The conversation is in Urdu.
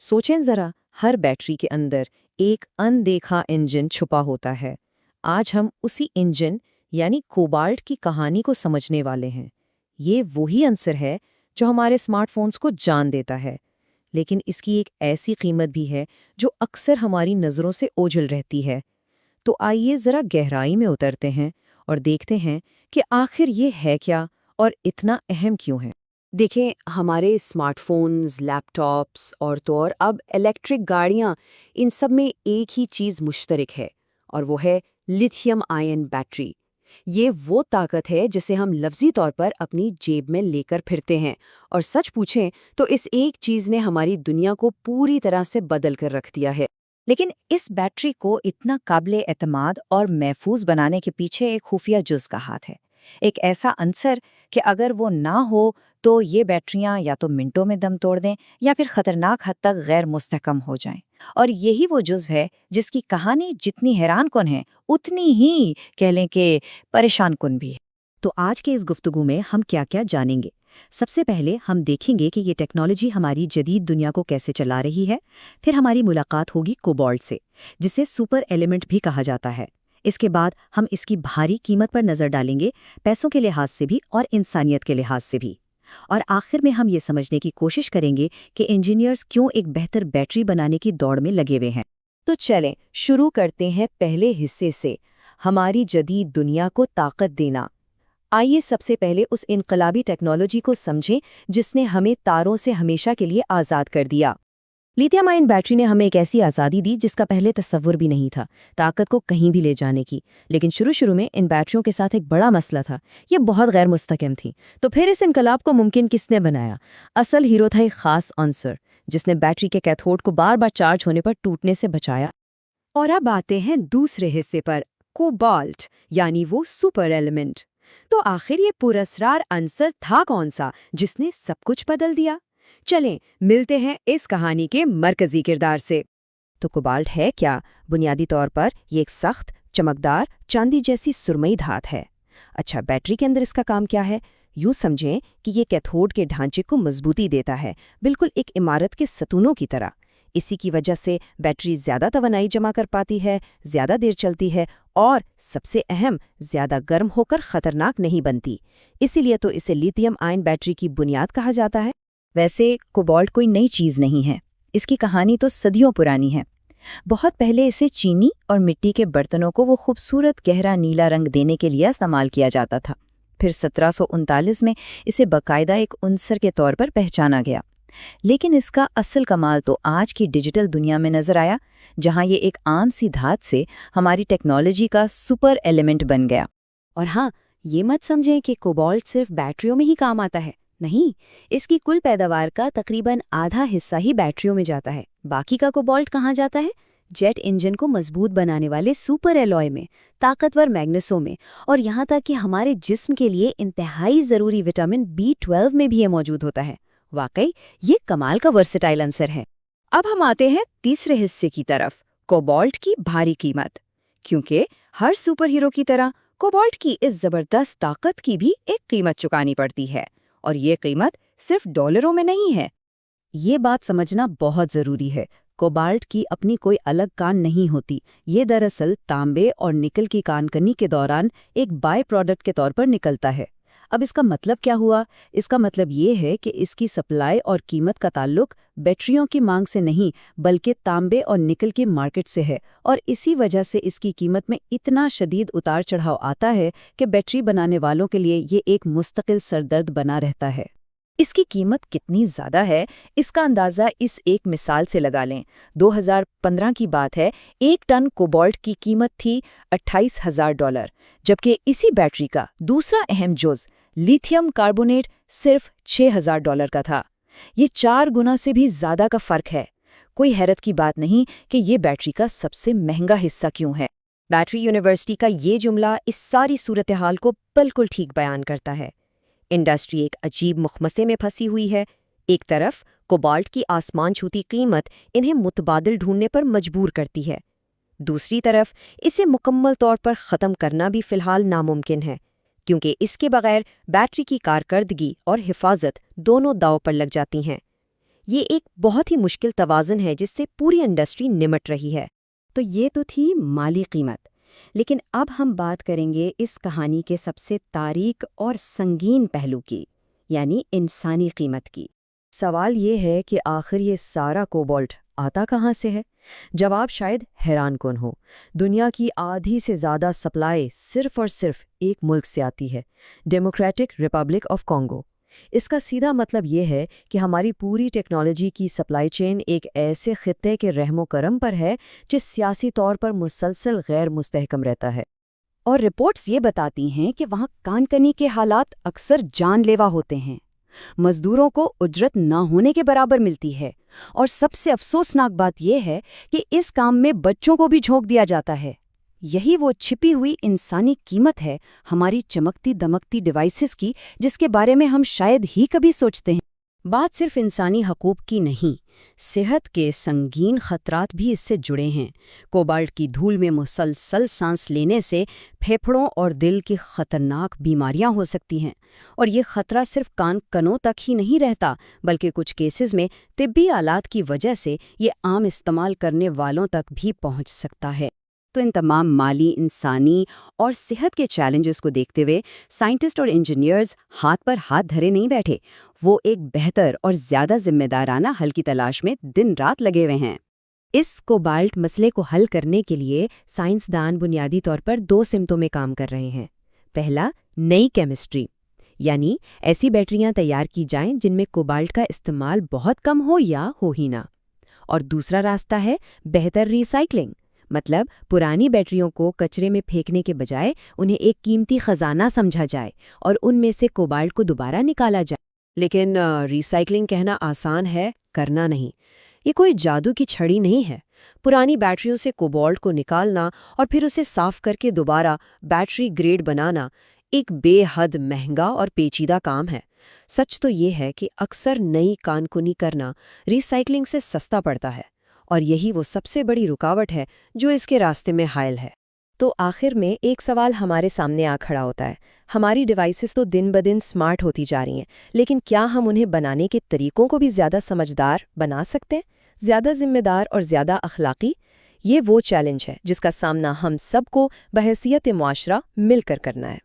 سوچیں ذرا، ہر بیٹری کے اندر ایک اندیکھا انجن چھپا ہوتا ہے۔ آج ہم اسی انجن یعنی کوبالٹ کی کہانی کو سمجھنے والے ہیں۔ یہ وہی عنصر ہے جو ہمارے اسمارٹ فونز کو جان دیتا ہے، لیکن اس کی ایک ایسی قیمت بھی ہے جو اکثر ہماری نظروں سے اوجھل رہتی ہے۔ تو آئیے ذرا گہرائی میں اترتے ہیں اور دیکھتے ہیں کہ آخر یہ ہے کیا اور اتنا اہم کیوں ہے۔ دیکھیں، ہمارے اسمارٹ فونز، لیپ ٹاپس اور تو اور اب الیکٹرک گاڑیاں، ان سب میں ایک ہی چیز مشترک ہے، اور وہ ہے لیتھیم آئن بیٹری۔ یہ وہ طاقت ہے جسے ہم لفظی طور پر اپنی جیب میں لے کر پھرتے ہیں، اور سچ پوچھیں تو اس ایک چیز نے ہماری دنیا کو پوری طرح سے بدل کر رکھ دیا ہے۔ لیکن اس بیٹری کو اتنا قابل اعتماد اور محفوظ بنانے کے پیچھے ایک خفیہ جز کا ہاتھ ہے، ایک ایسا عنصر کہ اگر وہ نہ ہو تو یہ بیٹریاں یا تو منٹوں میں دم توڑ دیں یا پھر خطرناک حد تک غیر مستحکم ہو جائیں۔ اور یہی وہ جزو ہے جس کی کہانی جتنی حیران کن ہے اتنی ہی کہہ لیں کہ پریشان کن بھی ہے۔ تو آج کے اس گفتگو میں ہم کیا کیا جانیں گے؟ سب سے پہلے ہم دیکھیں گے کہ یہ ٹیکنالوجی ہماری جدید دنیا کو کیسے چلا رہی ہے۔ پھر ہماری ملاقات ہوگی کوبالٹ سے، جسے سپر ایلیمنٹ بھی کہا جاتا ہے۔ اس کے بعد ہم اس کی بھاری قیمت پر نظر ڈالیں گے، پیسوں کے لحاظ سے بھی اور انسانیت کے لحاظ سے بھی۔ اور آخر میں ہم یہ سمجھنے کی کوشش کریں گے کہ انجینئرز کیوں ایک بہتر بیٹری بنانے کی دوڑ میں لگے ہوئے ہیں۔ تو چلیں شروع کرتے ہیں پہلے حصے سے، ہماری جدید دنیا کو طاقت دینا۔ آئیے سب سے پہلے اس انقلابی ٹیکنالوجی کو سمجھیں جس نے ہمیں تاروں سے ہمیشہ کے لیے آزاد کر دیا۔ لیتھیم آئن بیٹری نے ہمیں ایک ایسی آزادی دی جس کا پہلے تصور بھی نہیں تھا، طاقت کو کہیں بھی لے جانے کی۔ لیکن شروع میں ان بیٹریوں کے ساتھ ایک بڑا مسئلہ تھا، یہ بہت غیر مستحکم تھیں۔ تو پھر اس انقلاب کو ممکن کس نے بنایا؟ اصل ہیرو تھا ایک خاص عنصر جس نے بیٹری کے کیتھوڈ کو بار بار چارج ہونے پر ٹوٹنے سے بچایا۔ اور اب آتے ہیں دوسرے حصے پر، کوبالٹ یعنی وہ سپر ایلیمنٹ۔ تو آخر یہ پراسرار عنصر تھا کون سا جس نے سب کچھ بدل دیا؟ چلیں ملتے ہیں اس کہانی کے مرکزی کردار سے۔ تو کوبالٹ ہے کیا؟ بنیادی طور پر یہ ایک سخت، چمکدار، چاندی جیسی سرمئی دھات ہے۔ اچھا، بیٹری کے اندر اس کا کام کیا ہے؟ یوں سمجھیں کہ یہ کیتھوڈ کے ڈھانچے کو مضبوطی دیتا ہے، بالکل ایک عمارت کے ستونوں کی طرح۔ اسی کی وجہ سے بیٹری زیادہ توانائی جمع کر پاتی ہے، زیادہ دیر چلتی ہے، اور سب سے اہم، زیادہ گرم ہو کر خطرناک نہیں بنتی۔ اسی لیے تو اسے لیتھیم آئن بیٹری کی بنیاد کہا جاتا ہے۔ ویسے کوبالٹ کوئی نئی چیز نہیں ہے، اس کی کہانی تو صدیوں پرانی ہے۔ بہت پہلے اسے چینی اور مٹی کے برتنوں کو وہ خوبصورت گہرا نیلا رنگ دینے کے لیے استعمال کیا جاتا تھا۔ پھر 1739 میں اسے باقاعدہ ایک عنصر کے طور پر پہچانا گیا۔ لیکن اس کا اصل کمال تو آج کی ڈیجیٹل دنیا میں نظر آیا، جہاں یہ ایک عام سی دھات سے ہماری ٹیکنالوجی کا سپر ایلیمنٹ بن گیا۔ اور ہاں، یہ مت سمجھیں کہ کوبالٹ صرف بیٹریوں میں ہی کام آتا ہے، نہیں، اس کی کل پیداوار کا تقریباً آدھا حصہ ہی بیٹریوں میں جاتا ہے۔ باقی کا کوبالٹ کہاں جاتا ہے؟ جیٹ انجن کو مضبوط بنانے والے سپر ایلوئے میں، طاقتور میگنیسوں میں، اور یہاں تک کہ ہمارے جسم کے لیے انتہائی ضروری وٹامن B12 میں بھی یہ موجود ہوتا ہے۔ واقعی یہ کمال کا ورسٹائل عنصر ہے۔ اب ہم آتے ہیں تیسرے حصے کی طرف، کوبالٹ کی بھاری قیمت۔ کیونکہ ہر سپر ہیرو کی طرح کوبالٹ کی اس زبردست طاقت کی بھی ایک قیمت چکانی پڑتی ہے، اور یہ قیمت صرف ڈالروں میں نہیں ہے۔ یہ بات سمجھنا بہت ضروری ہے۔ کوبالٹ کی اپنی کوئی الگ کان نہیں ہوتی، یہ دراصل تانبے اور نکل کی کان کنی کے دوران ایک بائی پروڈکٹ کے طور پر نکلتا ہے۔ اب اس کا مطلب کیا ہوا؟ اس کا مطلب یہ ہے کہ اس کی سپلائی اور قیمت کا تعلق بیٹریوں کی مانگ سے نہیں بلکہ تانبے اور نکل کی مارکیٹ سے ہے، اور اسی وجہ سے اس کی قیمت میں اتنا شدید اتار چڑھاؤ آتا ہے کہ بیٹری بنانے والوں کے لیے یہ ایک مستقل سردرد بنا رہتا ہے۔ اس کی قیمت کتنی زیادہ ہے، اس کا اندازہ اس ایک مثال سے لگا لیں۔ 2015 کی بات ہے، ایک ٹن کوبالٹ کی قیمت تھی $28,000، جبکہ اسی بیٹری کا دوسرا اہم جز لیتھیم کاربونیٹ صرف $6,000 کا تھا۔ یہ 4 گنا سے بھی زیادہ کا فرق ہے۔ کوئی حیرت کی بات نہیں کہ یہ بیٹری کا سب سے مہنگا حصہ کیوں ہے۔ بیٹری یونیورسٹی کا یہ جملہ اس ساری صورتحال کو بالکل ٹھیک بیان کرتا ہے۔ انڈسٹری ایک عجیب مخمصے میں پھنسی ہوئی ہے۔ ایک طرف کوبالٹ کی آسمان چھوتی قیمت انہیں متبادل ڈھونڈنے پر مجبور کرتی ہے، دوسری طرف اسے مکمل طور پر ختم کرنا بھی فی الحال ناممکن ہے، کیونکہ اس کے بغیر بیٹری کی کارکردگی اور حفاظت دونوں داؤ پر لگ جاتی ہیں۔ یہ ایک بہت ہی مشکل توازن ہے جس سے پوری انڈسٹری نمٹ رہی ہے۔ تو یہ تو تھی مالی قیمت، لیکن اب ہم بات کریں گے اس کہانی کے سب سے تاریک اور سنگین پہلو کی، یعنی انسانی قیمت کی۔ سوال یہ ہے کہ آخر یہ سارا کوبالٹ آتا کہاں سے ہے؟ جواب شاید حیران کن ہو۔ دنیا کی آدھی سے زیادہ سپلائی صرف اور صرف ایک ملک سے آتی ہے، ڈیموکریٹک ریپبلک آف کانگو۔ اس کا سیدھا مطلب یہ ہے کہ ہماری پوری ٹیکنالوجی کی سپلائی چین ایک ایسے خطے کے رحم و کرم پر ہے جو سیاسی طور پر مسلسل غیر مستحکم رہتا ہے۔ اور رپورٹس یہ بتاتی ہیں کہ وہاں کان کنی کے حالات اکثر جان لیوا ہوتے ہیں۔ مزدوروں کو اجرت نہ ہونے کے برابر ملتی ہے، اور سب سے افسوسناک بات یہ ہے کہ اس کام میں بچوں کو بھی جھونک دیا جاتا ہے۔ یہی وہ چھپی ہوئی انسانی قیمت ہے ہماری چمکتی دمکتی ڈیوائسز کی، جس کے بارے میں ہم شاید ہی کبھی سوچتے ہیں۔ بات صرف انسانی حقوق کی نہیں، صحت کے سنگین خطرات بھی اس سے جڑے ہیں۔ کوبالٹ کی دھول میں مسلسل سانس لینے سے پھیپھڑوں اور دل کی خطرناک بیماریاں ہو سکتی ہیں، اور یہ خطرہ صرف کان کنوں تک ہی نہیں رہتا، بلکہ کچھ کیسز میں طبی آلات کی وجہ سے یہ عام استعمال کرنے والوں تک بھی پہنچ سکتا ہے۔ تو ان تمام مالی، انسانی اور صحت کے چیلنجز کو دیکھتے ہوئے سائنٹسٹ اور انجینئرز ہاتھ پر ہاتھ دھرے نہیں بیٹھے، وہ ایک بہتر اور زیادہ ذمہ دارانہ حل کی تلاش میں دن رات لگے ہوئے ہیں۔ اس کوبالٹ مسئلے کو حل کرنے کے لیے سائنسدان بنیادی طور پر 2 سمتوں میں کام کر رہے ہیں۔ پہلا، نئی کیمسٹری، یعنی ایسی بیٹریاں تیار کی جائیں جن میں کوبالٹ کا استعمال بہت کم ہو یا ہو ہی نہ۔ اور دوسرا راستہ ہے بہتر ری سائیکلنگ، مطلب پرانی بیٹریوں کو کچرے میں پھینکنے کے بجائے انہیں ایک قیمتی خزانہ سمجھا جائے اور ان میں سے کوبالٹ کو دوبارہ نکالا جائے۔ لیکن ری سائیکلنگ کہنا آسان ہے، کرنا نہیں۔ یہ کوئی جادو کی چھڑی نہیں ہے۔ پرانی بیٹریوں سے کوبالٹ کو نکالنا اور پھر اسے صاف کر کے دوبارہ بیٹری گریڈ بنانا ایک بے حد مہنگا اور پیچیدہ کام ہے۔ سچ تو یہ ہے کہ اکثر نئی کانکنی کرنا ری سائیکلنگ سے سستا پڑتا ہے، اور یہی وہ سب سے بڑی رکاوٹ ہے جو اس کے راستے میں حائل ہے۔ تو آخر میں ایک سوال ہمارے سامنے آ کھڑا ہوتا ہے۔ ہماری ڈیوائسز تو دن بدن سمارٹ ہوتی جا رہی ہیں، لیکن کیا ہم انہیں بنانے کے طریقوں کو بھی زیادہ سمجھدار بنا سکتے ہیں، زیادہ ذمہ دار اور زیادہ اخلاقی؟ یہ وہ چیلنج ہے جس کا سامنا ہم سب کو بحیثیت معاشرہ مل کر کرنا ہے۔